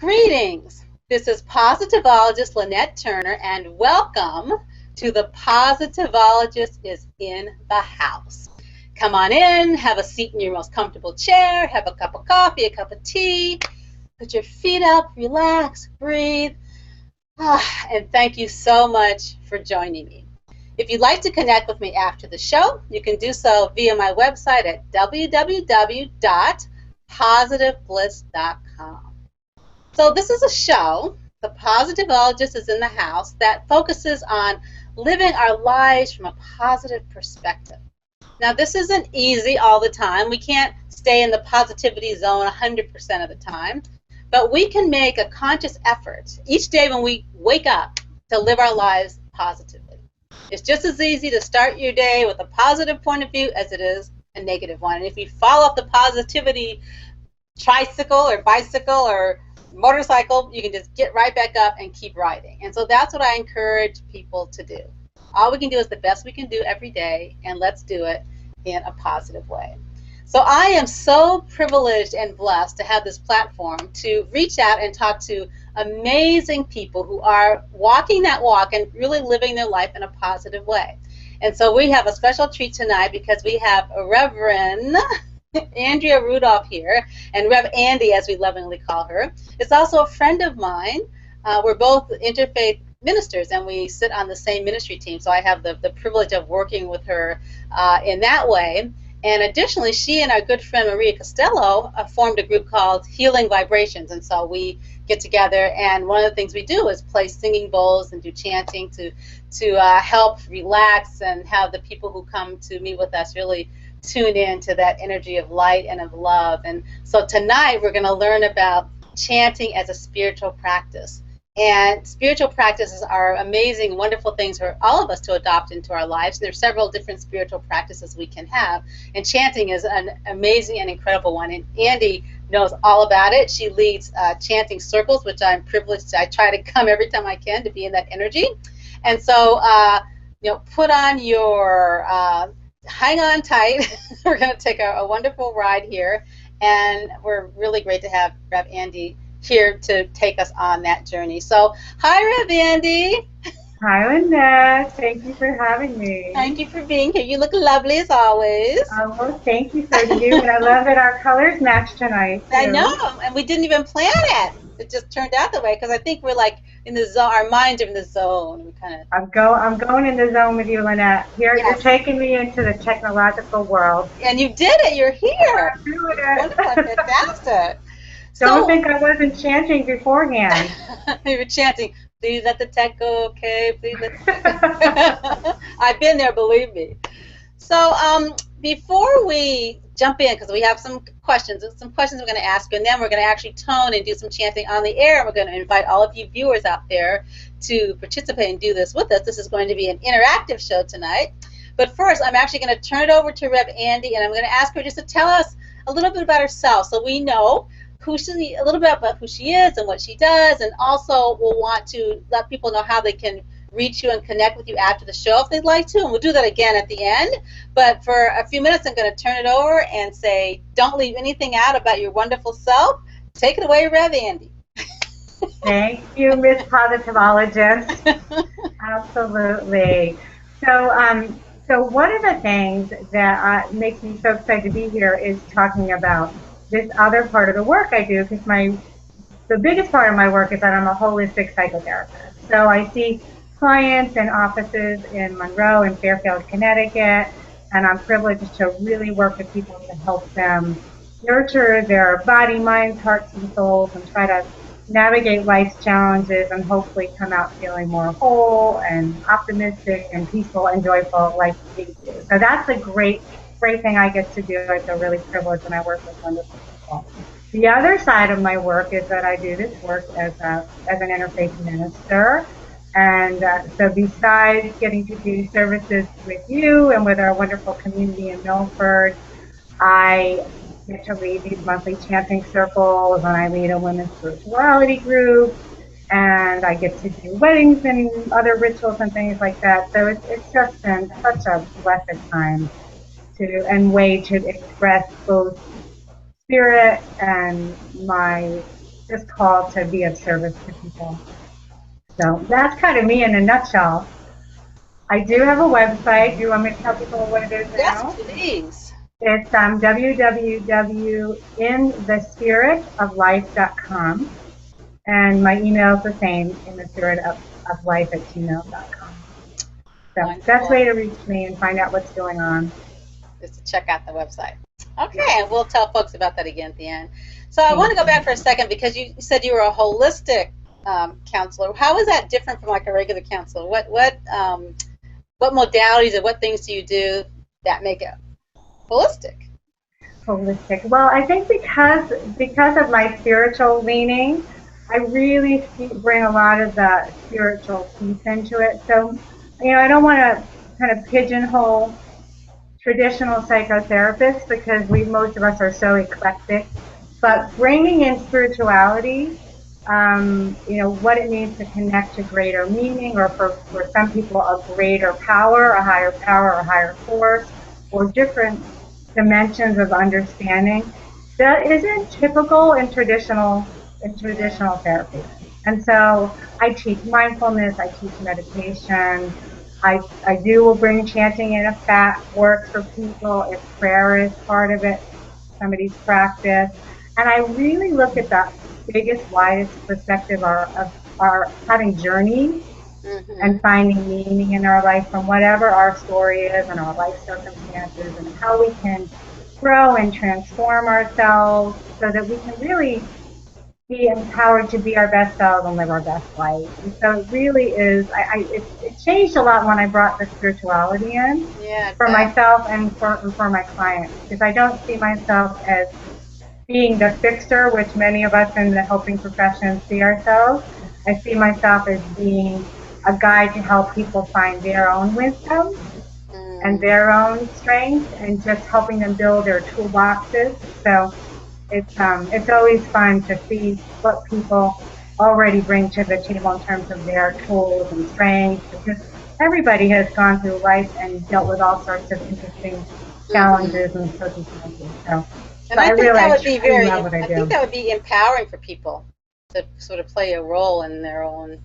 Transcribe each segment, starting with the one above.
Greetings. This is Positivologist Lynette Turner, and welcome to the Positivologist is in the house. Come on in, have a seat in your most comfortable chair, have a cup of coffee, a cup of tea, put your feet up, relax, breathe, and thank you so much for joining me. If you'd like to connect with me after the show, you can do so via my website at www.positivebliss.com. So this is a show, The Positivologist is in the house, that focuses on living our lives from a positive perspective. Now, this isn't easy all the time. We can't stay in the positivity zone 100% of the time, but we can make a conscious effort each day when we wake up to live our lives positively. It's just as easy to start your day with a positive point of view as it is a negative one. And if you follow up the positivity tricycle or bicycle or motorcycle, you can just get right back up and keep riding. And so that's what I encourage people to do. All we can do is the best we can do every day, and let's do it in a positive way. So I am so privileged and blessed to have this platform to reach out and talk to amazing people who are walking that walk and really living their life in a positive way. And so we have a special treat tonight because we have a Reverend Andrea Rudolph here, and Rev Andy, as we lovingly call her, is also a friend of mine. We're both interfaith ministers, and we sit on the same ministry team, so I have the privilege of working with her in that way. And additionally, she and our good friend Maria Costello formed a group called Healing Vibrations, and so we get together, and one of the things we do is play singing bowls and do chanting to help relax and have the people who come to meet with us really tune in to that energy of light and of love. And so tonight we're going to learn about chanting as a spiritual practice. And spiritual practices are amazing, wonderful things for all of us to adopt into our lives. And there's several different spiritual practices we can have. And chanting is an amazing and incredible one. And Andy knows all about it. She leads chanting circles, which I'm privileged to. I try to come every time I can to be in that energy. And so, put on your hang on tight. We're going to take a wonderful ride here, and we're really great to have Rev Andy here to take us on that journey. So, hi, Rev Andy. Hi, Lynette. Thank you for having me. Thank you for being here. You look lovely as always. Oh, well, thank you, so do you. And I love that our colors match tonight, too. I know, and we didn't even plan it. It just turned out that way because I think we're like in the zone. Our minds are in the zone. We kind of. I'm going in the zone with you, Lynette. Here, Yes. You're taking me into the technological world. And you did it. You're here. I'm doing it. Wonderful, fantastic. Don't think I wasn't chanting beforehand. You were chanting, please let the tech go, okay? Please let the tech. I've been there, believe me. So before we jump in, because we have some questions we're going to ask you, and then we're going to actually tone and do some chanting on the air, and we're going to invite all of you viewers out there to participate and do this with us. This is going to be an interactive show tonight. But first, I'm actually going to turn it over to Rev Andy, and I'm going to ask her just to tell us a little bit about herself so we know a little bit about who she is and what she does, and also we'll want to let people know how they can reach you and connect with you after the show if they'd like to, and we'll do that again at the end. But for a few minutes, I'm going to turn it over and say, don't leave anything out about your wonderful self. Take it away, Rev Andy. Thank you, Miss Positivologist. Absolutely. So one of the things that makes me so excited to be here is talking about this other part of the work I do, because the biggest part of my work is that I'm a holistic psychotherapist. So I see clients in offices in Monroe and Fairfield, Connecticut, and I'm privileged to really work with people to help them nurture their body, minds, hearts, and souls, and try to navigate life's challenges and hopefully come out feeling more whole and optimistic and peaceful and joyful like we do. So that's a great thing I get to do. I feel really privileged when I work with wonderful people. The other side of my work is that I do this work as an interfaith minister. And so besides getting to do services with you and with our wonderful community in Milford, I get to lead these monthly chanting circles, and I lead a women's spirituality group, and I get to do weddings and other rituals and things like that. So it's just been such a blessed time way to express both spirit and my just called to be of service to people. So that's kind of me in a nutshell. I do have a website. Do you want me to tell people what it is Yes, now? please. It's www.inthespiritoflife.com. And my email is the same, inthespiritoflife@gmail.com. So Wonderful. best way to reach me and find out what's going on. Just to check out the website. Okay, and we'll tell folks about that again at the end. So I want to go back for a second because you said you were a holistic counselor. How is that different from like a regular counselor? What modalities or what things do you do that make it holistic? Holistic. Well, I think because of my spiritual leaning, I really bring a lot of the spiritual piece into it. So, I don't want to kind of pigeonhole traditional psychotherapists because most of us are so eclectic. But bringing in spirituality, what it means to connect to greater meaning, or for some people, a greater power, a higher force, or different dimensions of understanding that isn't typical in traditional therapy. And so I teach mindfulness, I teach meditation, I will bring chanting in if that works for people, if prayer is part of it, somebody's practice. And I really look at the biggest, widest perspective of our having journeys and finding meaning in our life from whatever our story is and our life circumstances, and how we can grow and transform ourselves so that we can really be empowered to be our best selves and live our best life. And so it really is, it changed a lot when I brought the spirituality in for myself and for my clients, because I don't see myself as being the fixer, which many of us in the helping profession see ourselves. I see myself as being a guide to help people find their own wisdom and their own strength, and just helping them build their toolboxes. So it's always fun to see what people already bring to the table in terms of their tools and strengths, because everybody has gone through life and dealt with all sorts of interesting challenges and circumstances. So I think that would be I think that would be empowering for people to sort of play a role in their own,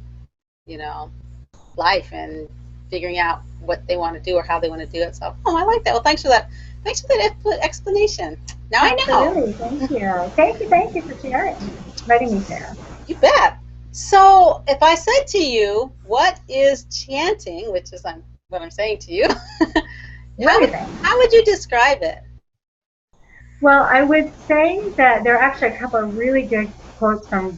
life and figuring out what they want to do or how they want to do it. So, I like that. Well, thanks for that. Thanks for that explanation. Now I know. Thank you for sharing. Letting me share. You bet. So, if I said to you, what is chanting, which is what I'm saying to you, how would you describe it? Well, I would say that there are actually a couple of really good quotes from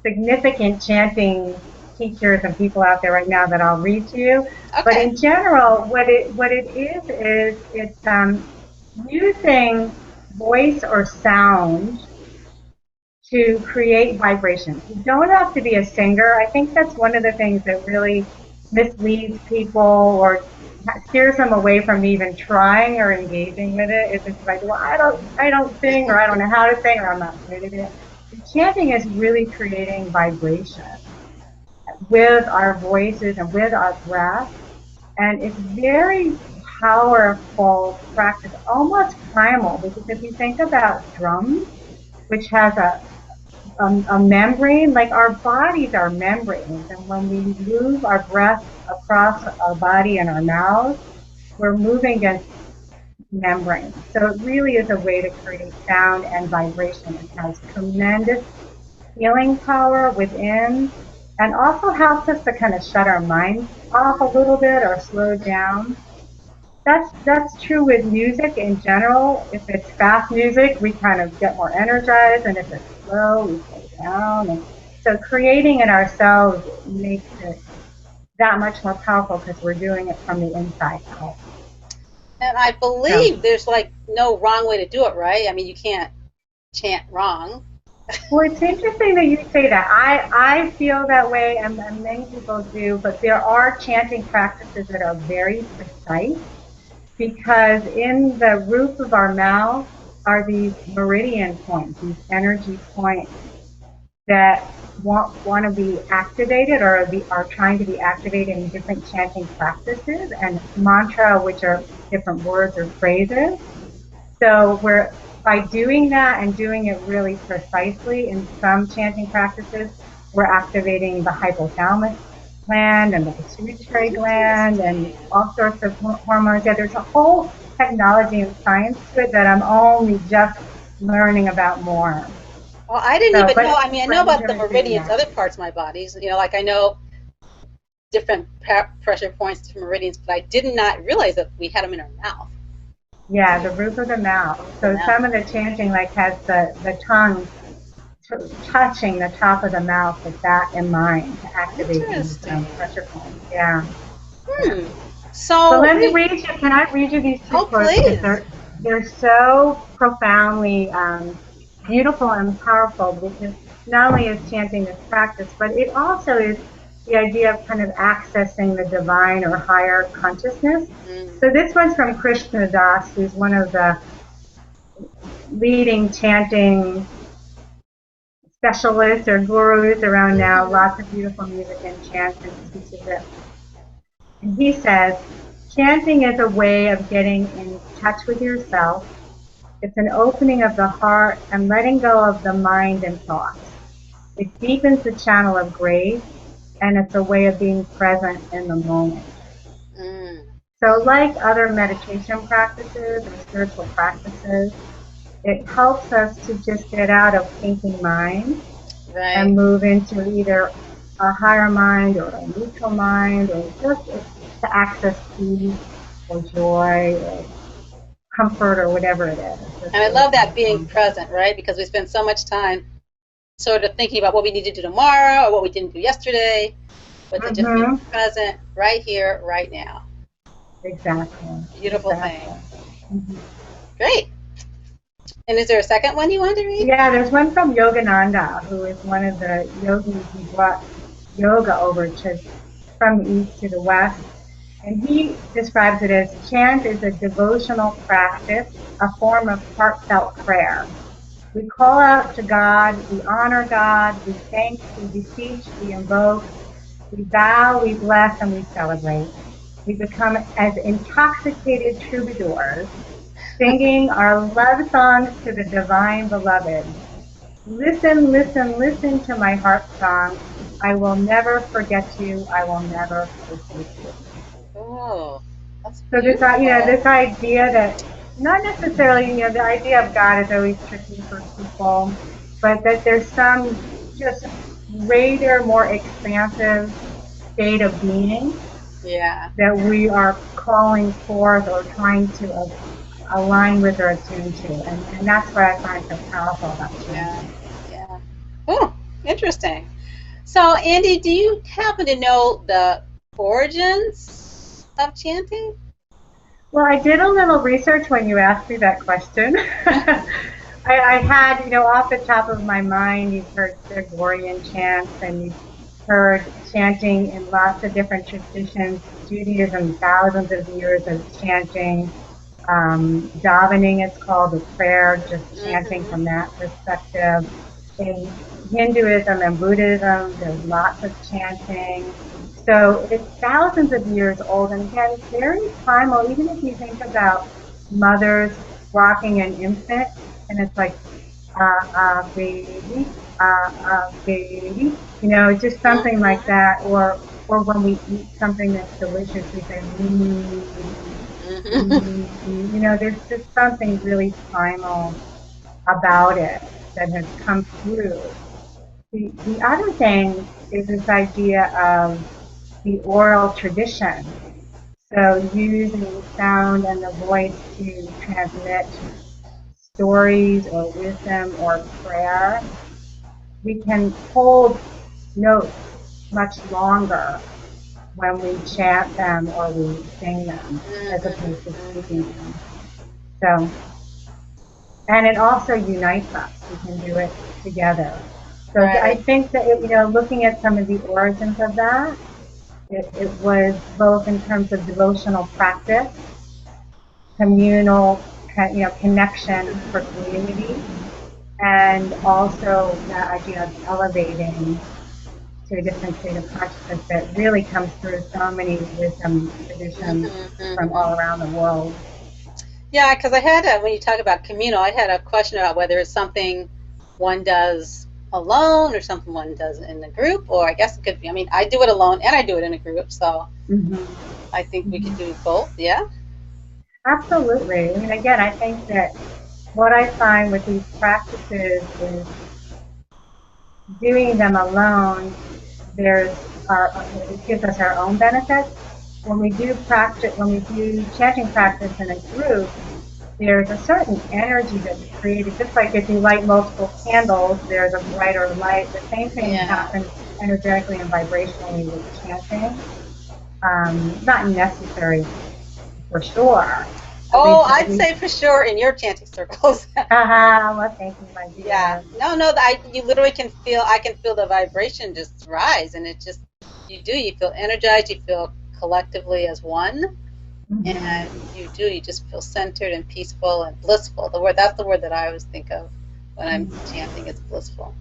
significant chanting teachers and people out there right now that I'll read to you. Okay. But in general, what it is it's using voice or sound to create vibrations. You don't have to be a singer. I think that's one of the things that really misleads people or steers them away from even trying or engaging with it. It's just like, well, I don't sing, or I don't know how to sing, or I'm not good at it. Chanting is really creating vibration with our voices and with our breath, and it's very powerful practice, almost primal, because if you think about drums, which has a membrane, like our bodies are membranes, and when we move our breath across our body and our mouths, we're moving against membranes. So it really is a way to create sound and vibration. It has tremendous healing power within, and also helps us to kind of shut our minds off a little bit or slow down. That's true with music in general. If it's fast music, we kind of get more energized, and if it's slow, we slow down. And so creating it ourselves makes it that much more powerful because we're doing it from the inside out. And I believe there's like no wrong way to do it, right? I mean, you can't chant wrong. Well, it's interesting that you say that. I feel that way, and many people do, but there are chanting practices that are very precise, because in the roof of our mouth are these meridian points, these energy points that want to be activated or are trying to be activated in different chanting practices, and mantra, which are different words or phrases. So by doing that and doing it really precisely in some chanting practices, we're activating the hypothalamus gland and the pituitary gland and all sorts of hormones. Yeah, there's a whole technology and science to it that I'm only just learning about more. Well, I didn't even know. I mean, I know about the meridians, other parts of my body. You know, like I know different pressure points, different meridians, but I did not realize that we had them in our mouth. Yeah, the roof of the mouth. So some of the chanting like has the tongue touching the top of the mouth with that in mind to activate these pressure points. Yeah. Yeah. So let me read you. Can I read you these two quotes? Please. They're so profoundly beautiful and powerful, because not only is chanting this practice, but it also is the idea of kind of accessing the divine or higher consciousness. So this one's from Krishna Das, who's one of the leading chanting specialists or gurus around now. Lots of beautiful music and chants, and teaches it. And he says, chanting is a way of getting in touch with yourself. It's an opening of the heart and letting go of the mind and thoughts. It deepens the channel of grace, and it's a way of being present in the moment. So like other meditation practices or spiritual practices, it helps us to just get out of thinking mind and move into either a higher mind or a neutral mind, or just to access peace or joy or comfort or whatever it is. And I love that being present, right? Because we spend so much time sort of thinking about what we need to do tomorrow or what we didn't do yesterday, but to just be present right here, right now. Exactly. Beautiful thing. Great. And is there a second one you want to read? Yeah, there's one from Yogananda, who is one of the yogis who brought yoga over from the east to the west. And he describes it as chant is a devotional practice, a form of heartfelt prayer. We call out to God, we honor God, we thank, we beseech, we invoke, we bow, we bless, and we celebrate. We become as intoxicated troubadours, singing our love songs to the divine beloved. Listen, listen, listen to my heart song. I will never forget you. I will never forsake you. Oh, that's so this idea that not necessarily, the idea of God is always tricky for people, but that there's some just greater, more expansive state of being that we are calling forth or trying to align with or attune to, and that's what I find so powerful about chanting. Yeah. Oh, interesting. So, Andy, do you happen to know the origins of chanting? Well, I did a little research when you asked me that question. I had, off the top of my mind, you've heard Gregorian chants, and you've heard chanting in lots of different traditions. Judaism, thousands of years of chanting. Davening, it's called, a prayer, just chanting from that perspective. In Hinduism and Buddhism, there's lots of chanting. So it's thousands of years old, and again, it's very primal. Even if you think about mothers rocking an infant, and it's like, baby, baby, just something like that. Or when we eat something that's delicious, we say, there's just something really primal about it that has come through. The other thing is this idea of the oral tradition. So using sound and the voice to transmit stories or wisdom or prayer. We can hold notes much longer when we chant them or we sing them as opposed to speaking them. So, and it also unites us. We can do it together. So I think that, looking at some of the origins of that, it was both in terms of devotional practice, communal, connection for community, and also the idea of elevating to a different state of consciousness that really comes through so many wisdom traditions from all around the world. Yeah, because I had when you talk about communal, I had a question about whether it's something one does alone or something one does in a group, or I guess it could be. I mean, I do it alone and I do it in a group, so I think we could do both. Yeah. Absolutely. I mean, again, I think that what I find with these practices is doing them alone, there's it gives us our own benefits. When we do chanting practice in a group, there's a certain energy that's created. Just like if you light multiple candles, there's a brighter light. The same thing happens energetically and vibrationally with chanting. Not necessary for sure. Oh, I'd say for sure in your chanting circles. Well, thank you, my dear. Yeah. No, you literally can feel, I can feel the vibration just rise, and it just, you feel energized, you feel collectively as one, and you just feel centered and peaceful and blissful. That's the word that I always think of when I'm chanting, is blissful.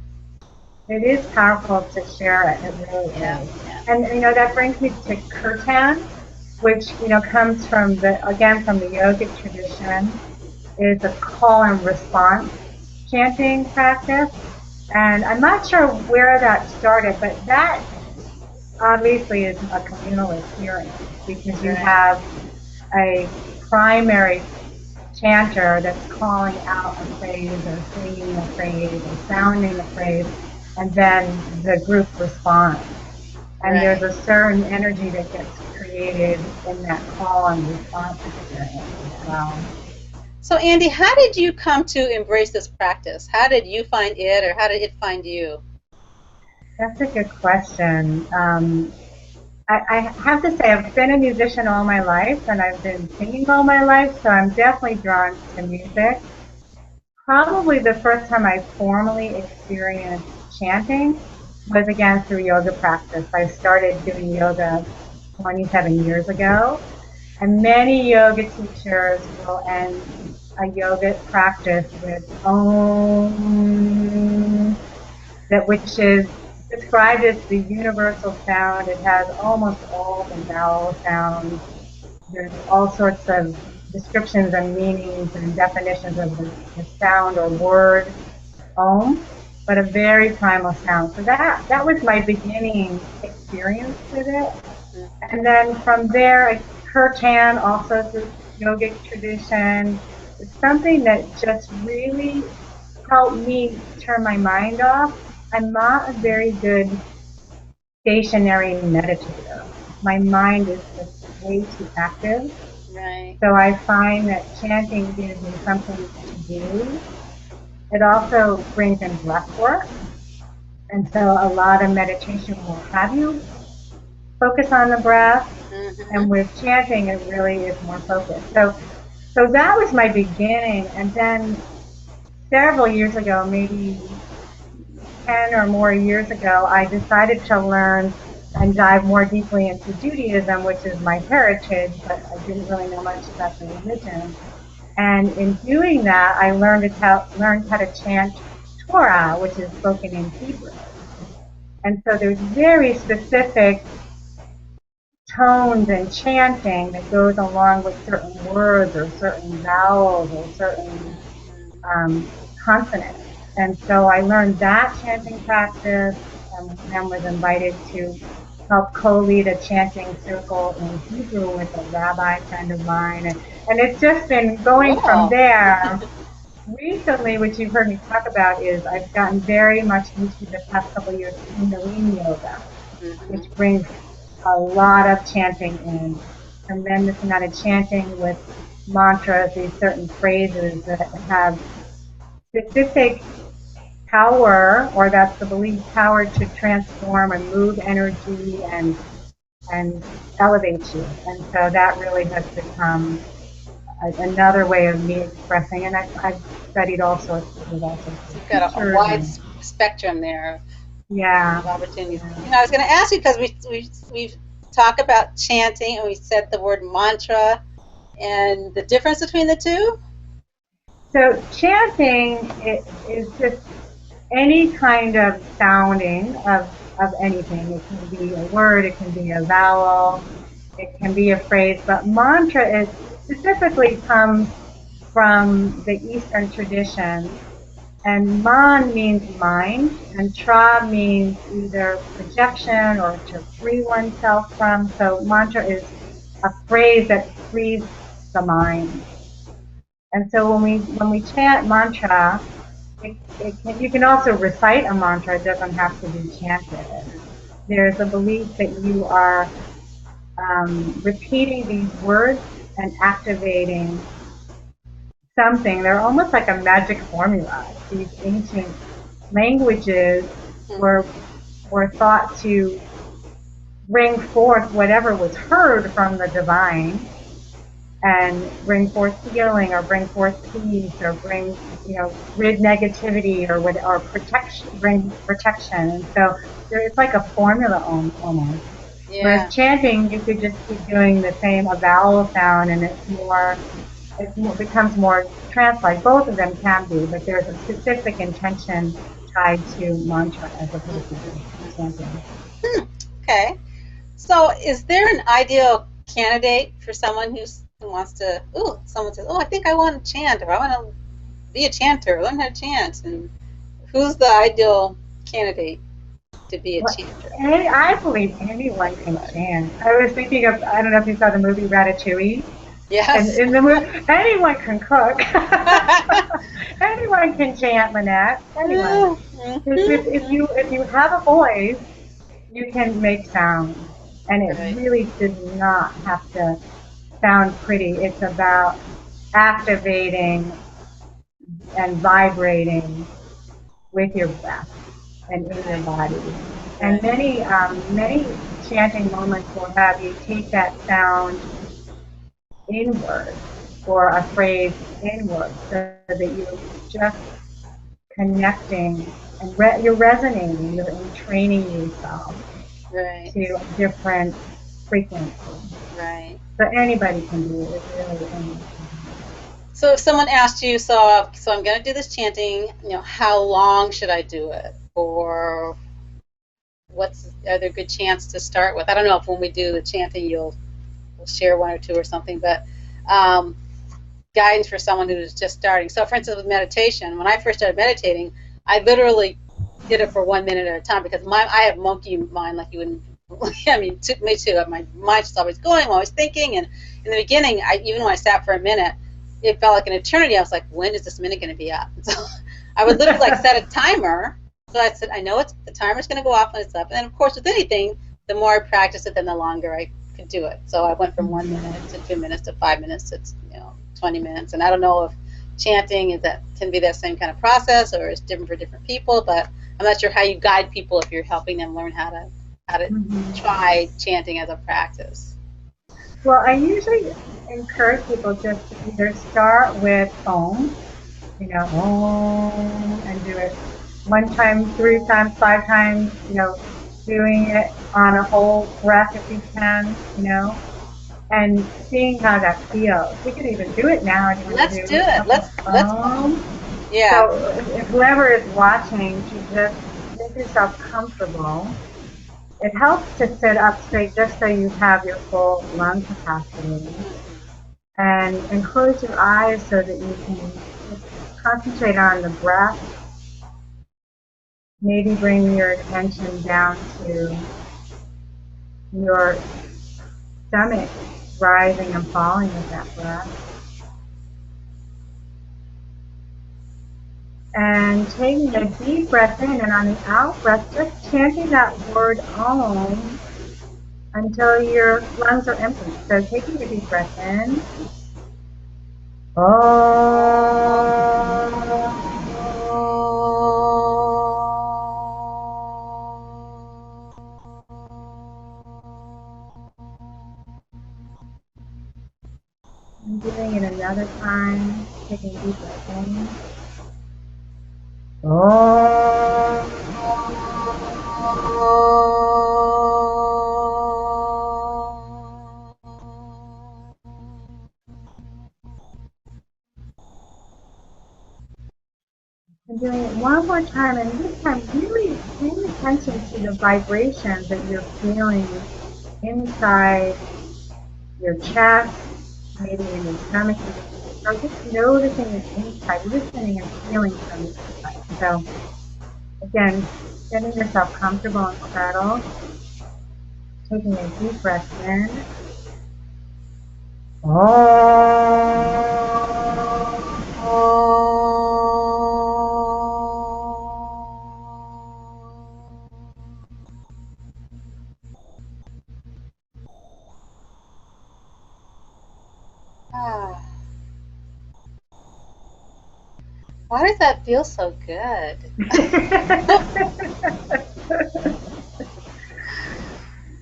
It is powerful to share it. It really is. Yeah. And that brings me to kirtan, which comes from the yogic tradition, is a call and response chanting practice. And I'm not sure where that started, but that obviously is a communal experience, because you have a primary chanter that's calling out a phrase or singing a phrase or sounding a phrase, and then the group responds. And there's a certain energy that gets created in that call and response experience as well. So Andy, how did you come to embrace this practice? How did you find it, or how did it find you? That's a good question. I have to say, I've been a musician all my life, and I've been singing all my life, so I'm definitely drawn to music. Probably the first time I formally experienced chanting was, again, through yoga practice. I started doing yoga 27 years ago, and many yoga teachers will end a yoga practice with Om, which is described as the universal sound. It has almost all the vowel sounds. There's all sorts of descriptions and meanings and definitions of the sound or word Om, but a very primal sound. So that was my beginning experience with it. And then from there, kirtan, also through yogic tradition, is something that just really helped me turn my mind off. I'm not a very good stationary meditator. My mind is just way too active. Right. So I find that chanting gives me something to do. It also brings in breath work. And so a lot of meditation will have you focus on the breath. And with chanting, it really is more focused. So that was my beginning. And then several years ago, maybe 10 or more years ago, I decided to learn and dive more deeply into Judaism, which is my heritage, but I didn't really know much about the religion. And in doing that, I learned how to chant Torah, which is spoken in Hebrew. And so there's very specific tones and chanting that goes along with certain words or certain vowels or certain consonants. And so I learned that chanting practice, and then was invited to help co-lead a chanting circle in Hebrew with a rabbi friend of mine. And it's just been going from there. Recently, which you've heard me talk about, is I've gotten very much into the past couple of years Kundalini yoga, which brings a lot of chanting in, tremendous amount of chanting with mantras, these certain phrases that have specific power, or that's the believed power to transform and move energy and elevate you. And so that really has become another way of me expressing, and I've studied all sorts of You've got a wide spectrum there. Yeah. Of opportunities. I was going to ask you, because we've talked about chanting, and we said the word mantra, and the difference between the two. So chanting is just any kind of sounding of anything. It can be a word, it can be a vowel, it can be a phrase, but mantra specifically comes from the Eastern tradition. And man means mind, and tra means either projection or to free oneself from. So mantra is a phrase that frees the mind. And so when we chant mantra, you can also recite a mantra. It doesn't have to be chanted. There's a belief that you are repeating these words and activating something. They're almost like a magic formula. These ancient languages were thought to bring forth whatever was heard from the divine, and bring forth healing, or bring forth peace, or bring, rid negativity, or protection, bring protection. And so it's like a formula almost. Yeah. Whereas chanting, you could just keep doing the same, a vowel sound, and it becomes more trance-like. Both of them can be, but there's a specific intention tied to mantra as opposed to chanting. Okay. So is there an ideal candidate for someone who wants to, someone says, I think I want to chant, or I want to be a chanter, learn how to chant, and who's the ideal candidate to be a chanter? I believe anyone can chant. I was thinking of, I don't know if you saw the movie Ratatouille. Yes. And in the movie, anyone can cook. Anyone can chant, Lynette. Anyone. If you have a voice, you can make sound. And it really does not have to sound pretty. It's about activating and vibrating with your breath and in your body. And many chanting moments will have you take that sound inward, or a phrase inward, so that you're just connecting and you're resonating, you're entraining yourself to a different frequency. Right. So anybody can do it. Really anybody. So if someone asked you, so I'm going to do this chanting, how long should I do it? Or are there good chants to start with? I don't know if when we do the chanting we'll share one or two or something, but guidance for someone who's just starting. So for instance, with meditation, when I first started meditating, I literally did it for 1 minute at a time, because I have monkey mind, like you wouldn't. I mean, me too. My mind's just always going, I'm always thinking. And in the beginning, even when I sat for a minute, it felt like an eternity. I was like, when is this minute going to be up? And so I would literally set a timer. So I said, I know the timer's going to go off when it's up. And then, of course, with anything, the more I practice it, then the longer I could do it. So I went from 1 minute to 2 minutes to 5 minutes to 20 minutes. And I don't know if chanting can be that same kind of process, or it's different for different people. But I'm not sure how you guide people if you're helping them learn how to try chanting as a practice. Well, I usually encourage people just to either start with Om, Om, and do it 1 time, 3 times, 5 times, doing it on a whole breath if you can, and seeing how that feels. We can even do it now. Let's do it. Let's. Yeah. So if whoever is watching, to just make yourself comfortable. It helps to sit up straight just so you have your full lung capacity. And close your eyes so that you can just concentrate on the breath. Maybe bring your attention down to your stomach, rising and falling with that breath. And taking a deep breath in, and on the out breath, just chanting that word Om until your lungs are empty. So taking a deep breath in. Om. And doing it another time, taking a deep breath in. Om. And doing it one more time, and this time really paying attention to the vibrations that you're feeling inside your chest, maybe in your stomach, or just noticing it inside, listening and feeling from the inside. So again, getting yourself comfortable and settled, taking a deep breath in. Why does that feel so good?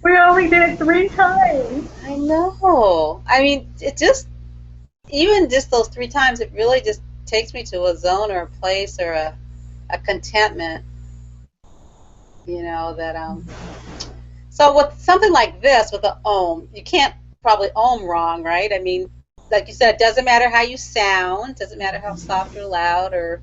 We only did it 3 times. I know. I mean, it just, even just those 3 times, it really just takes me to a zone or a place or a contentment, you know, that, so with something like this, with the Om, you can't probably Om wrong, right? I mean, like you said, it doesn't matter how you sound, doesn't matter how soft or loud, or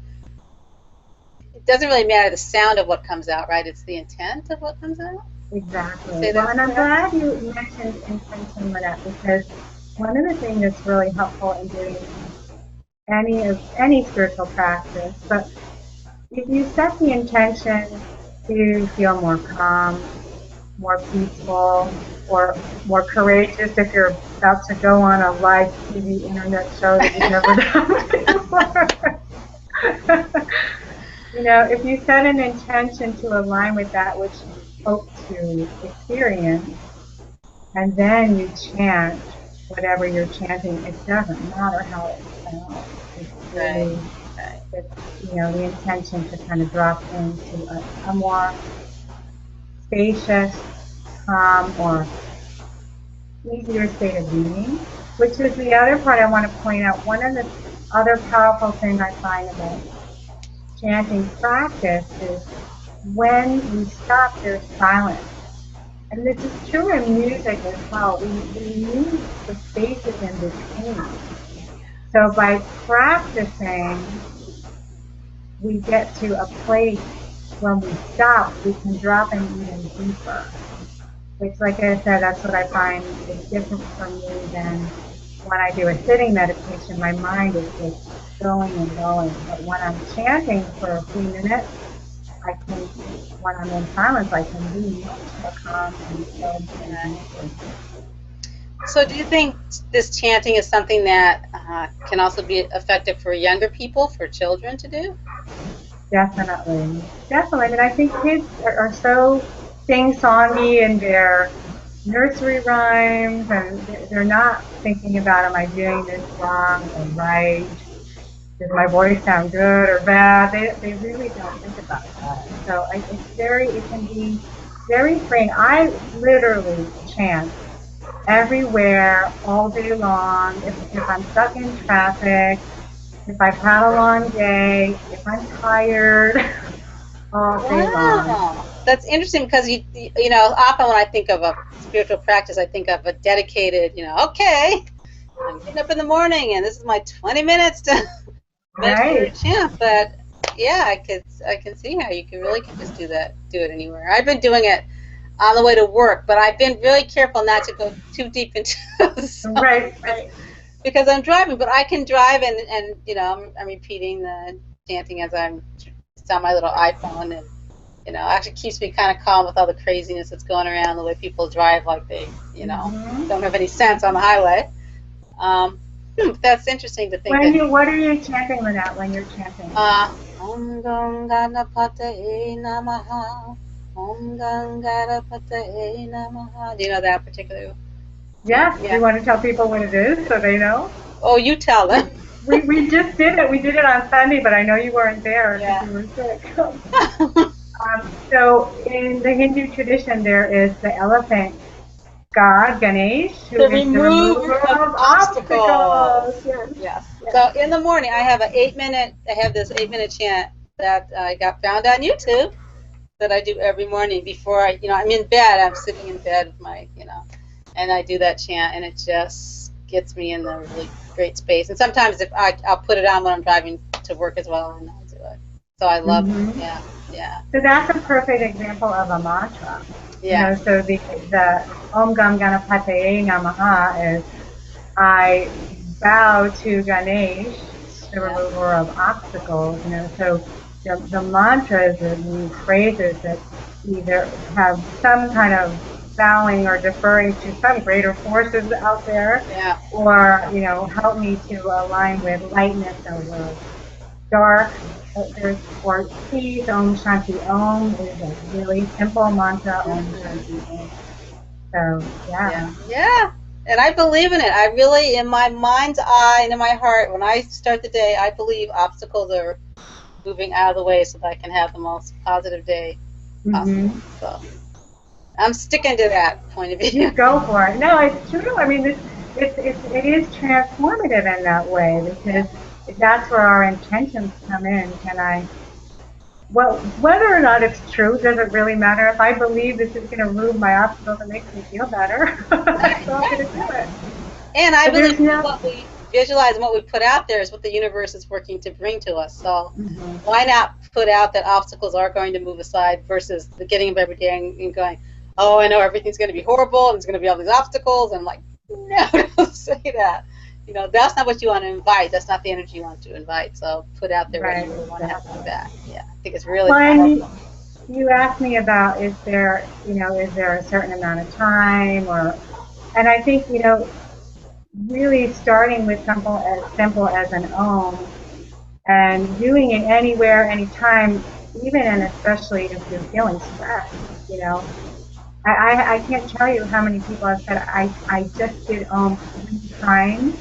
it doesn't really matter the sound of what comes out, right? It's the intent of what comes out. Exactly. Well, and I'm glad you mentioned intention, Lynette, because one of the things that's really helpful in doing any spiritual practice, but if you set the intention to feel more calm, more peaceful, or more courageous if you're about to go on a live TV internet show that you've never done before. You know, if you set an intention to align with that which you hope to experience, and then you chant whatever you're chanting, it doesn't matter how it sounds. It's really, it's, you know, the intention to kind of drop into a more spacious, calm, or easier state of being, which is the other part I want to point out. One of the other powerful things I find about chanting practice is when we stop, there's silence. And this is true in music as well. We need the spaces in between. So by practicing, we get to a place when we stop, we can drop in even deeper. Which, like I said, that's what I find is different for me than when I do a sitting meditation. My mind is just going and going. But when I'm chanting for a few minutes, I can, when I'm in silence, I can be much more calm and steady. So do you think this chanting is something that can also be effective for younger people, for children to do? Definitely. Definitely. I mean, I think kids are so sing-songy in their nursery rhymes, and they're not thinking about, am I doing this wrong or right? Does my voice sound good or bad? They really don't think about that. So it can be very freeing. I literally chant everywhere, all day long. If I'm stuck in traffic, if I've had a long day, if I'm tired, all day long. That's interesting because you know, often when I think of a spiritual practice, I think of a dedicated, you know, okay, I'm getting up in the morning and this is my 20 minutes to meditate or chant. But yeah, I can see how you can really just do it anywhere. I've been doing it on the way to work, but I've been really careful not to go too deep into the song. Right. Because I'm driving, but I can drive and you know, I'm repeating the chanting as it's on my little iPhone, and you know, actually keeps me kind of calm with all the craziness that's going around, the way people drive like they, you know, don't have any sense on the highway. That's interesting to think. What are you chanting, Lynette, when you're chanting? Om Ganganapataye Namaha. Om Ganganapataye Namaha. Do you know that particular? Yes. Yeah. Do you want to tell people what it is so they know? Oh, you tell them. we just did it. We did it on Sunday, but I know you weren't there because you were sick. So in the Hindu tradition, there is the elephant god, Ganesh, who is the remover of obstacles. Yes. So in the morning, I have this 8-minute chant that I found on YouTube that I do every morning before I'm in bed. I'm sitting in bed with my, and I do that chant, and it just gets me in the really great space. And sometimes if I'll put it on when I'm driving to work as well, and I'll do it. So I love it. Yeah. So that's a perfect example of a mantra. Yeah. So the Om Gam Ganapataye Namaha is I bow to Ganesh, the Yeah. remover of obstacles. So the mantras and the phrases that either have some kind of bowing or deferring to some greater forces out there, Yeah. or help me to align with lightness over dark. Or peace. Om Shanti Om is a really simple mantra. Om Shanti Om. So Yeah. yeah. Yeah. And I believe in it. I really, in my mind's eye and in my heart, when I start the day, I believe obstacles are moving out of the way so that I can have the most positive day possible. Hmm. So I'm sticking to that point of view. Go for it. No, it's true. I mean, it is transformative in that way Yeah. because that's where our intentions come in. Well, whether or not it's true doesn't really matter. If I believe this is going to remove my obstacles and makes me feel better, so I'm going to do it. And I But there's believe no. what we visualize and what we put out there is what the universe is working to bring to us. So Mhm. why not put out that obstacles are going to move aside versus the getting up every day and going, oh, I know everything's going to be horrible and there's going to be all these obstacles. And I'm like, no, don't say that. That's not what you want to invite. That's not the energy you want to invite. So put out there what you Right, really want to have come exactly. back. Yeah, I think it's really Well, and powerful. you asked me about is there a certain amount of time and I think, really starting with simple as an Om and doing it anywhere, anytime, even and especially if you're feeling stressed, you know. I can't tell you how many people have said, I just did Om 3 times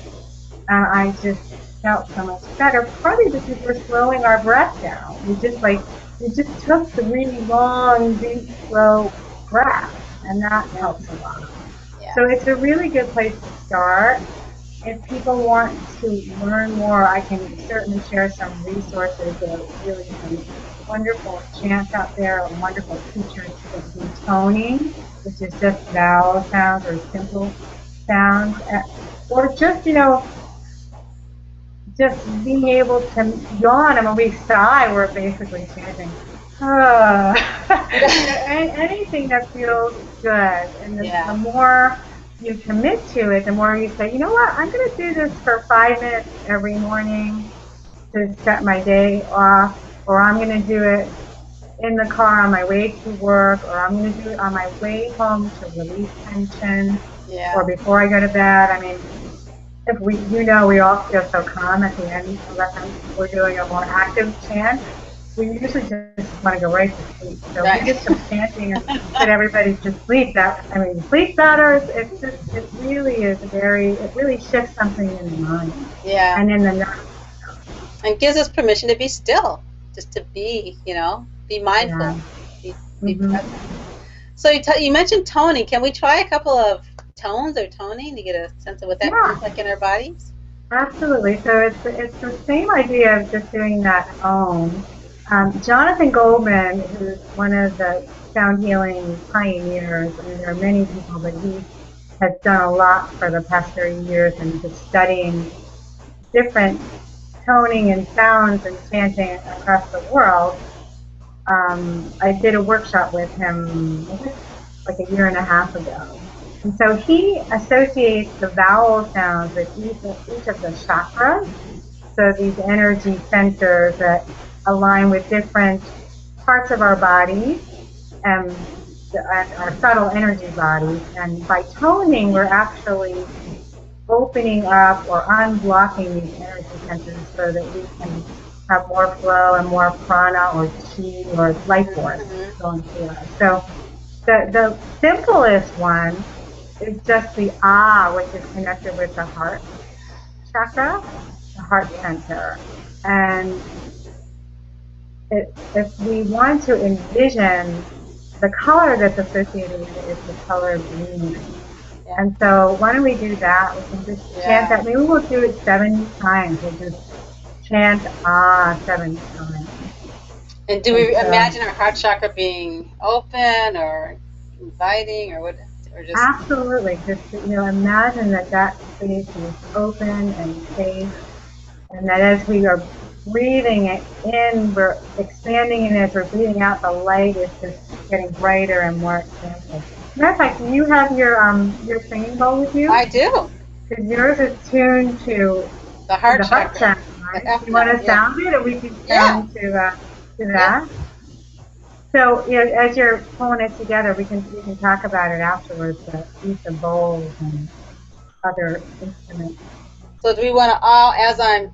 and I just felt so much better. Partly because we're slowing our breath down. We just took 3 long, deep, slow breaths, and that Yeah. helps a lot. Yeah. So it's a really good place to start. If people want to learn more, I can certainly share some resources. There are really some wonderful chants out there, and wonderful teachers that do toning, which is just vowel sounds or simple sounds, or just being able to yawn, and when we sigh, we're basically chanting, anything that feels good. And the Yeah. more you commit to it, the more you say, you know what, I'm going to do this for 5 minutes every morning to start my day off, or I'm going to do it in the car on my way to work, or I'm going to do it on my way home to release tension, or Yeah. before I go to bed. I mean, if we all feel so calm at the end, unless we're doing a more active chant, we usually just want to go right to sleep. So if we Right. get some chanting and put everybody to sleep, sleep better. It really is it really shifts something in the mind Yeah. and in the nerve. And gives us permission to be still, just to be, be Yeah. mindful, be Hmm. present. So you mentioned toning. Can we try a couple of tones or toning to get a sense of what that feels Yeah, like in our bodies? absolutely. So it's the same idea of just doing that Om. Jonathan Goldman, who's one of the sound healing pioneers, I mean, there are many people, but he has done a lot for the past 30 years and just studying different toning and sounds and chanting across the world. I did a workshop with him like a year and a half ago. And so he associates the vowel sounds with each of the chakras. So these energy centers that align with different parts of our bodies and our subtle energy bodies. And by toning, we're actually opening up or unblocking these energy centers so that we can have more flow and more prana or chi or life force Mm-hmm. going through us. So the simplest one is just the ah, which is connected with the heart chakra, the heart center. And if we want to envision the color that's associated with it is the color green. Yeah. And so why don't we do that? We can just chant Yeah. that. Maybe we'll do it 7 times. We'll just chant ah 7 times. And do And we so imagine our heart chakra being open or inviting or what, or just, absolutely, just imagine that space is open and safe, and that as we are breathing it in, we're expanding, and as we're breathing out, the light is just getting brighter and more expansive. Matter of fact, do you have your singing bowl with you? I do. Because yours is tuned to The heart the heart chakra. chakra, The right? F You want note, to yeah. sound it, or we can Yeah. sound to Yeah. that? So, you know, as you're pulling it together, we can talk about it afterwards. The use of bowls and other instruments. So do we want to all, as I'm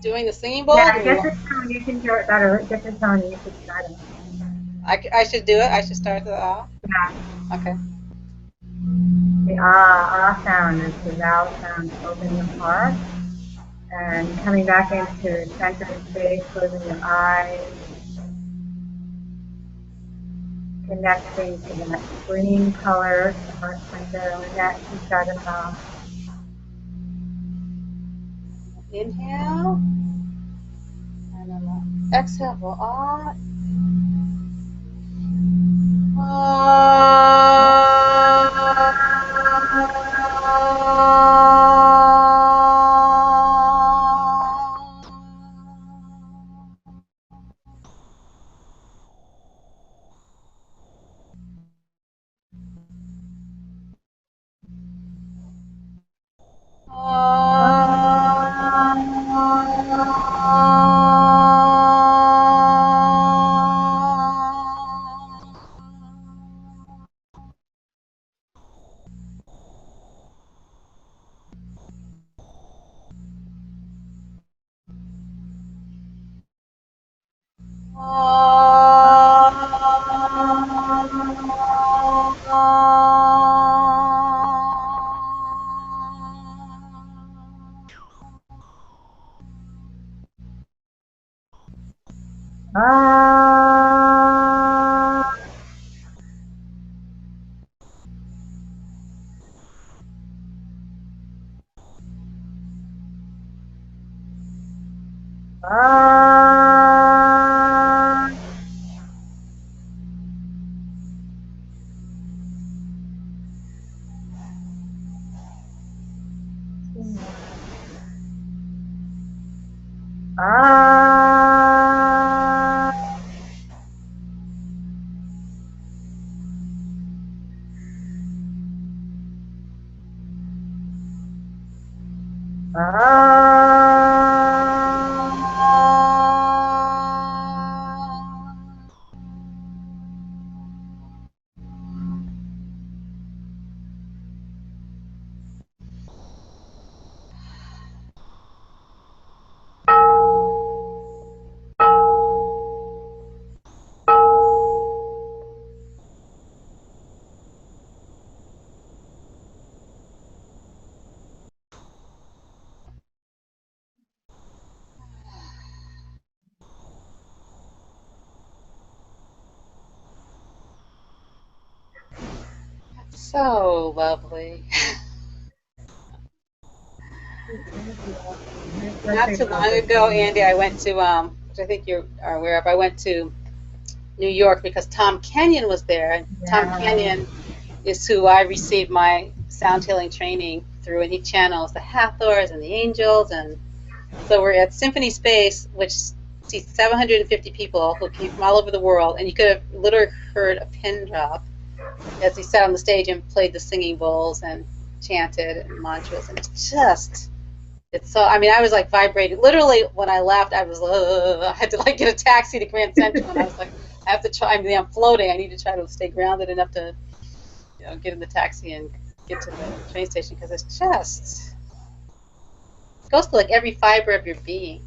doing the singing bowl? Yeah, different tone. You can hear it better. Different tone. You should start it. I should do it. I should start the ah. Yeah. Okay. The ah sound is the vowel sound. Open your heart and coming back into center space, closing your eyes, connecting to that green color, the heart center, and that you start us off. Inhale. And then exhale. We'll ah. So lovely. Not too long ago, Andy, I went to, which I think you are aware of, I went to New York because Tom Kenyon was there. And Tom Kenyon is who I received my sound healing training through, and he channels the Hathors and the angels. And so we're at Symphony Space, which seats 750 people who came from all over the world, and you could have literally heard a pin drop as he sat on the stage and played the singing bowls and chanted and mantras, and it's so, I mean, I was like vibrating. Literally, when I left, I was, I had to like get a taxi to Grand Central, and I was like, I have to try, I mean, I'm floating. I need to try to stay grounded enough to, you know, get in the taxi and get to the train station, because it's just, it goes to like every fiber of your being.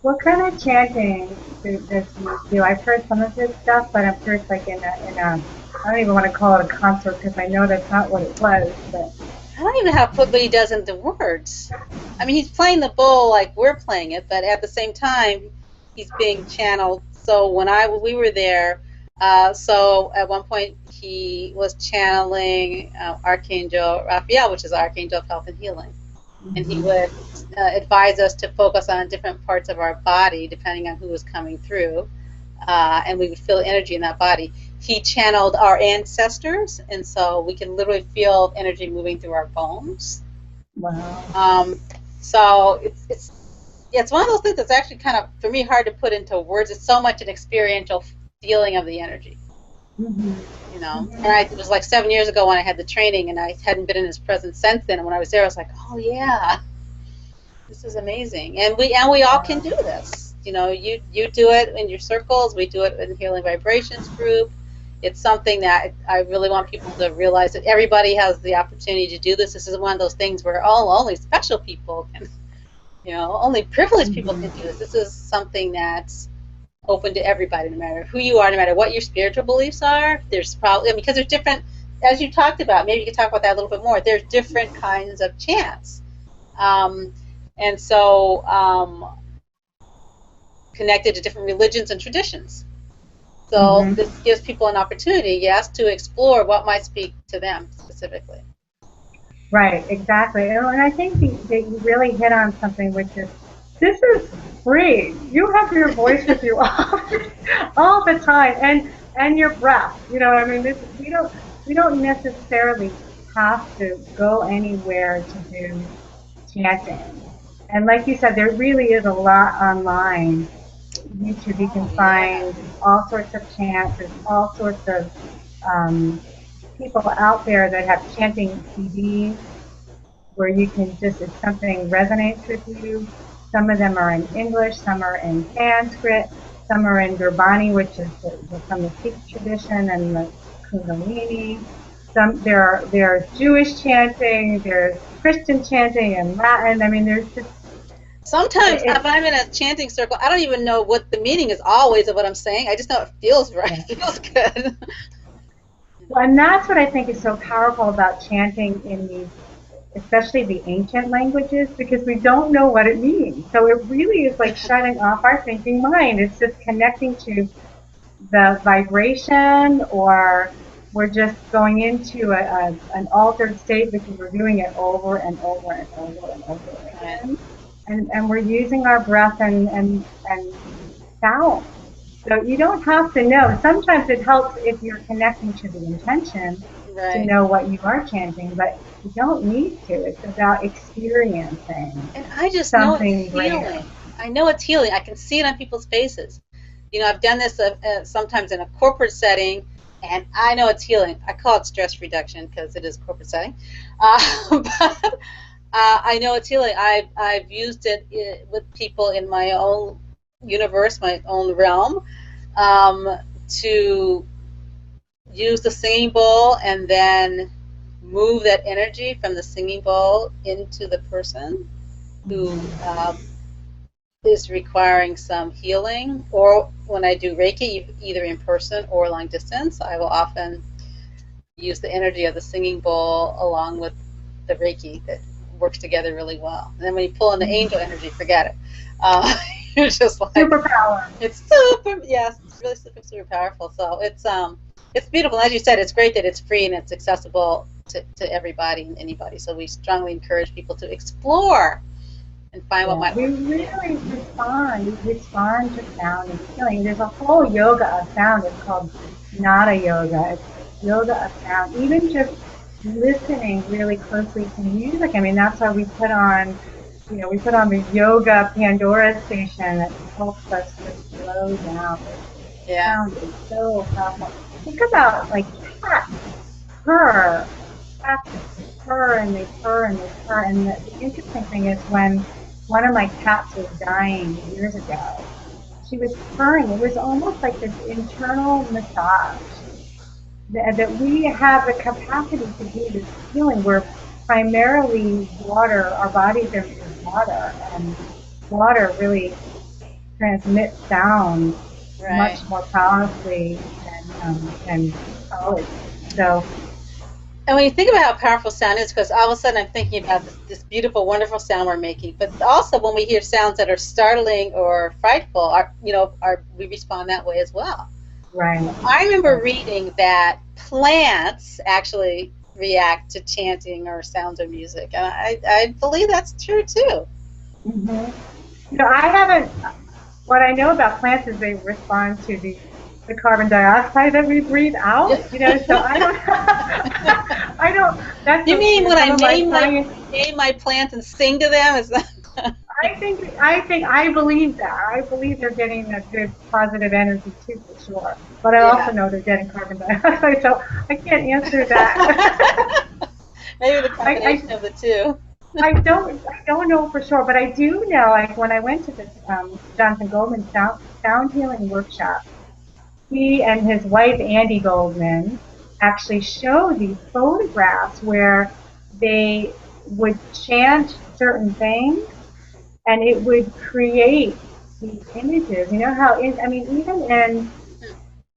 What kind of chanting does you do? I've heard some of this stuff, but I'm sure it's like in a I don't even want to call it a concert because I know that's not what it was. But I don't even know how to put what he does into words. I mean, he's playing the bowl like we're playing it, but at the same time, he's being channeled. So when we were there, so at one point he was channeling Archangel Raphael, which is Archangel of Health and Healing, and he would advise us to focus on different parts of our body depending on who was coming through, and we would feel energy in that body. He channeled our ancestors, and so we can literally feel energy moving through our bones. wow. So it's one of those things that's actually kind of, for me, hard to put into words. It's so much an experiential feeling of the energy. Mhm. You know. And Mhm. it was like 7 years ago when I had the training, and I hadn't been in his presence since then. And when I was there, I was like, oh yeah, this is amazing. And we all can do this. You know, you do it in your circles. We do it in Healing Vibrations group. It's something that I really want people to realize that everybody has the opportunity to do this. This is one of those things where only special people can, only privileged people can Mhm. do this. This is something that's open to everybody, no matter who you are, no matter what your spiritual beliefs are. There's probably, because there's different, as you talked about, maybe you could talk about that a little bit more. There's different kinds of chants. Um, and so connected to different religions and traditions. So Mhm. this gives people an opportunity, yes, to explore what might speak to them specifically. Right, exactly. And I think that you really hit on something, which is this is free. You have your voice with you all the time, and your breath. You know, I mean, we don't necessarily have to go anywhere to do chanting. And like you said, there really is a lot online. YouTube, you can Oh yeah. find all sorts of chants. There's all sorts of um, people out there that have chanting CDs where you can just, if something resonates with you, some of them are in English, some are in Sanskrit, some are in Gurbani, which is from the Sikh tradition, and the Kundalini. There's Jewish chanting, there's Christian chanting, and Latin. I mean, there's just Sometimes it, if I'm in a chanting circle, I don't even know what the meaning is always of what I'm saying. I just know it feels right. yeah. It feels good. Well, and that's what I think is so powerful about chanting in these, especially the ancient languages, because we don't know what it means. So it really is like shutting off our thinking mind. It's just connecting to the vibration, or we're just going into an altered state because we're doing it over and over and over and over Right. again. And we're using our breath and sound. So you don't have to know. Sometimes it helps if you're connecting to the intention to Right. know what you are chanting, but you don't need to. It's about experiencing And I just know it's something greater. healing. I know it's healing. I can see it on people's faces. I've done this sometimes in a corporate setting, and I know it's healing. I call it stress reduction because it is a corporate setting. But I know it's healing. I've used it with people in my own universe, my own realm, to use the singing bowl and then move that energy from the singing bowl into the person who Mhm. is requiring some healing. Or when I do Reiki, either in person or long distance, I will often use the energy of the singing bowl along with the Reiki that works together really well. And then when you pull in the angel energy, forget it. You're just like, Superpower. it's super, yes, it's really super, super powerful. So it's beautiful. As you said, it's great that it's free and it's accessible to everybody and anybody. So we strongly encourage people to explore and find what Yeah, might we work for you. really respond. We respond to sound and feeling. There's a whole yoga of sound. It's called Nada Yoga. It's yoga of sound. Even just listening really closely to music. I mean, that's why we put on the yoga Pandora station that helps us just slow down. Yeah. Sound is so powerful. Think about like cats purr. Cats just purr and they purr and they purr. And the interesting thing is when one of my cats was dying years ago, she was purring. It was almost like this internal massage that we have the capacity to do this healing. We're primarily water. Our bodies are water, and water really transmits sound Right. much more powerfully than solids. So And when you think about how powerful sound is, because all of a sudden I'm thinking about this beautiful, wonderful sound we're making, but also when we hear sounds that are startling or frightful, we respond that way as well. right, I remember right. reading that plants actually react to chanting or sounds of music, and I believe that's true too. hmm I haven't. What I know about plants is they respond to the carbon dioxide that we breathe out. So I don't. I don't. That's You mean when I some of my name science. my plants and sing to them? Is that? I believe that. I believe they're getting a good positive energy too, for sure. But I also Yeah. know they're getting carbon dioxide, so I can't answer that. Maybe the I, combination of the two. I don't know for sure, but I do know, like when I went to the Jonathan Goldman sound healing workshop, he and his wife Andy Goldman actually showed these photographs where they would chant certain things and it would create these images. You know how, I mean, even in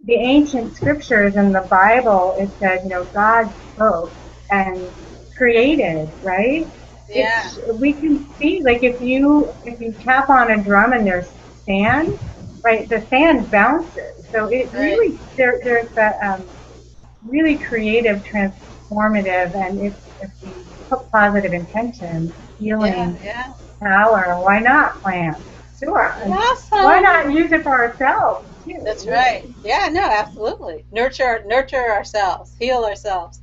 the ancient scriptures in the Bible, it said, God spoke and created, right? Yeah. We can see, like if you tap on a drum and there's sand, right? The sand bounces. So it Right. really there's that really creative, transformative, and if we put positive intention, Yeah. healing Yeah. power, why not plant? Sure. And why Awesome. not use it for ourselves That's too, right. really? Yeah. No. Absolutely. Nurture ourselves. Heal ourselves.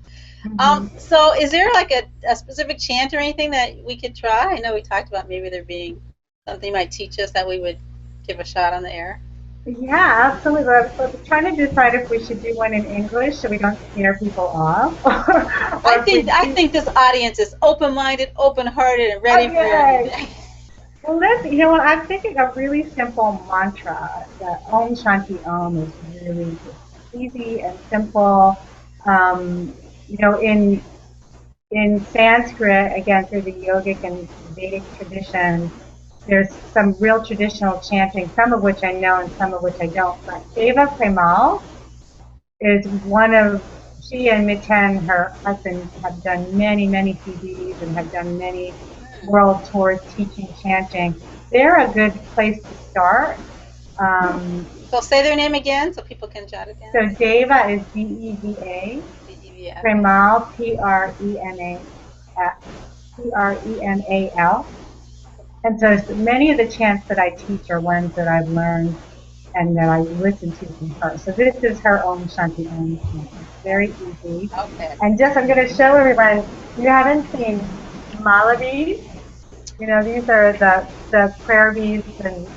Hmm. So is there like a specific chant or anything that we could try? I know we talked about maybe there being something you might teach us that we would give a shot on the air. Yeah, absolutely. I was trying to decide if we should do one in English so we don't scare people off, I or if we think I do. think this audience is open-minded, open-hearted, and ready for Okay. anything. Well, you know what? I'm thinking a really simple mantra. The Om Shanti Om is really just easy and simple. Um, in Sanskrit, again, through the yogic and Vedic tradition, there's some real traditional chanting, some of which I know and some of which I don't. But Deva Premal is one of, she and Miten, her husband, have done many, many CDs and have done many world tours teaching chanting. They're a good place to start. Um, So say their name again so people can jot it down. so Deva is Deva, DDVF. Premal, Premal. And so many of the chants that I teach are ones that I've learned and that I listen to from her. So this is her Om Shanti Om chant. It's very easy. Okay. And just, I'm going to show everyone, if you haven't seen mala beads, these are the prayer beads in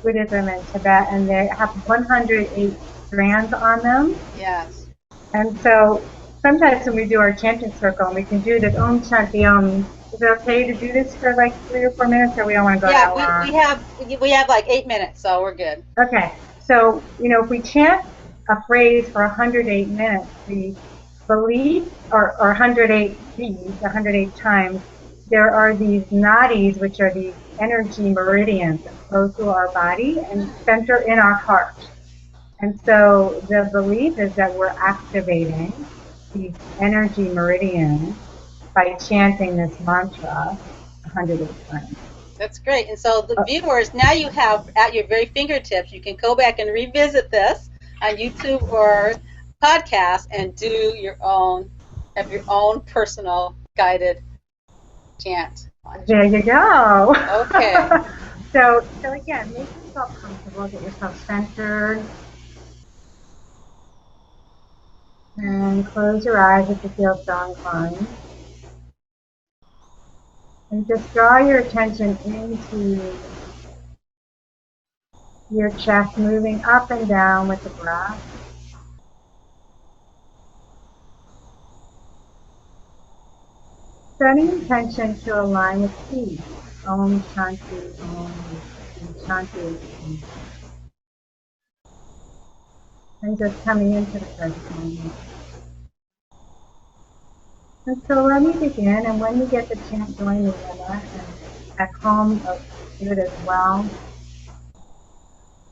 Buddhism and Tibet, and they have 108 strands on them. Yes. And so sometimes when we do our chanting circle, and we can do this Om Shanti Om, is it okay to do this for like 3 or 4 minutes, or we don't want to go Yeah, that we long? have like 8 minutes, so we're good. Okay, so if we chant a phrase for 108 minutes, the belief, or 108 beads, 108 times, there are these nadis, which are these energy meridians that flow through our body and center in our heart. And so the belief is that we're activating these energy meridians by chanting this mantra 108 times. That's great. And so the viewers, now you have at your very fingertips, you can go back and revisit this on YouTube or podcast and do have your own personal guided chant. There you go. Okay. So again, make yourself comfortable, get yourself centered, and close your eyes if you feel so inclined. And just draw your attention into your chest, moving up and down with the breath. Setting intention to align with peace. Om Shanti Om Shanti. And just coming into the present moment. And so let me begin, and when you get the chant, join me in it. And at home, do it as well.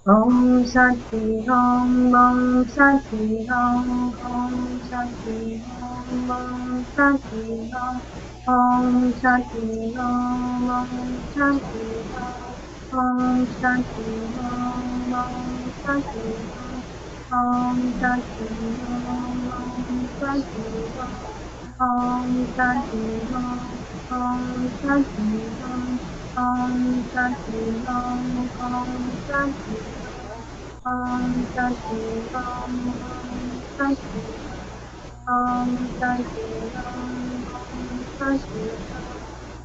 Om Shanti Om, Om Shanti Om, Om Shanti Om, Om Shanti Om, Om Shanti Om, Om Shanti Om, Om Shanti Om, Om Shanti Om, Om Shanti Om, Om Shanti Om. Om Shanti Om, Om Shanti Om, Om Shanti Om, Om Shanti Om, Shanti Om, Shanti Om, Shanti Om, Shanti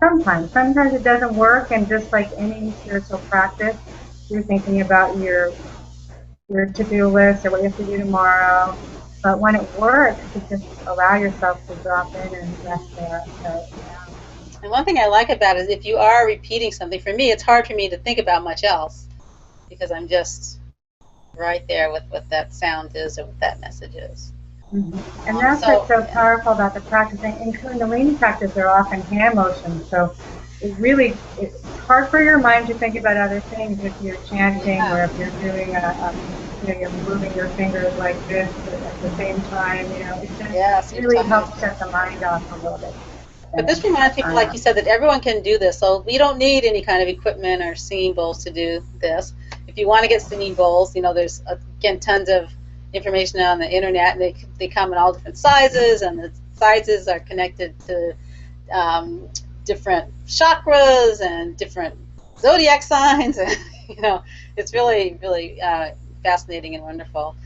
Sometimes it doesn't work, and just like any spiritual practice, you're thinking about your to-do list or what you have to do tomorrow. But when it works, you just allow yourself to drop in and rest there. So, yeah. And one thing I like about it is if you are repeating something, for me, it's hard for me to think about much else because I'm just right there with what that sound is or what that message is. Mm-hmm. And that's what's so powerful about the practice. In Kundalini practice, they're often hand motions, so it's hard for your mind to think about other things if you're chanting or if you're doing you're moving your fingers like this at the same time. It just really helps shut the mind off a little bit. But this reminds people, like you said, that everyone can do this. So we don't need any kind of equipment or singing bowls to do this. If you want to get singing bowls, there's, again, tons of information on the internet. And they come in all different sizes, and the sizes are connected to different chakras and different zodiac signs. And, it's really, really fascinating and wonderful.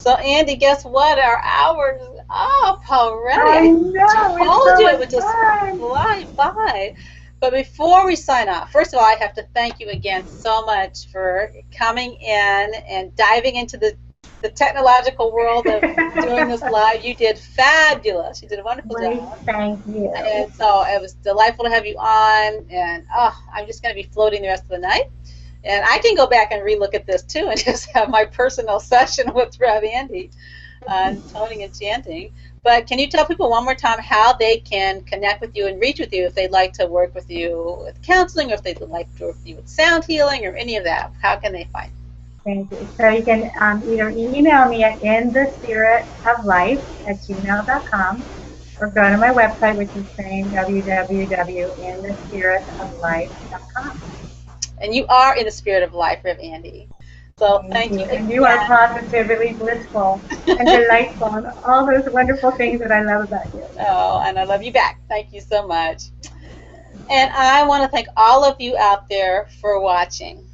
So, Andi, guess what? Our hour's up already. I know. I told you it would just fly by. But before we sign off, first of all, I have to thank you again so much for coming in and diving into the technological world of doing this live. You did fabulous. You did a wonderful job. Thank you. And so it was delightful to have you on. And I'm just going to be floating the rest of the night. And I can go back and relook at this too and just have my personal session with Rev Andi on toning and chanting. But can you tell people one more time how they can connect with you and reach with you if they'd like to work with you with counseling, or if they'd like to work with you with sound healing or any of that? How can they find you? Thank you. So you can either email me at inthespiritoflife@gmail.com or go to my website, which is saying www.inthespiritoflife.com. And you are in the spirit of life, Rev Andi. So thank you. And you are positively blissful and delightful and all those wonderful things that I love about you. Oh, and I love you back. Thank you so much. And I want to thank all of you out there for watching.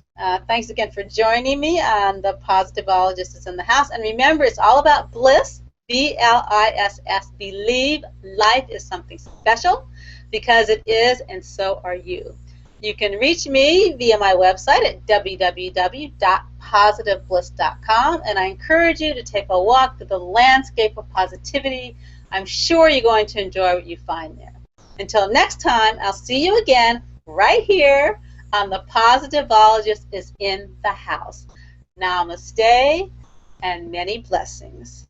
Thanks again for joining me on The Positivologist is in the House. And remember, it's all about bliss, B-L-I-S-S. Believe life is something special, because it is, and so are you. You can reach me via my website at www.positivebliss.com, and I encourage you to take a walk through the landscape of positivity. I'm sure you're going to enjoy what you find there. Until next time, I'll see you again right here on The Positivologist is in the House. Namaste and many blessings.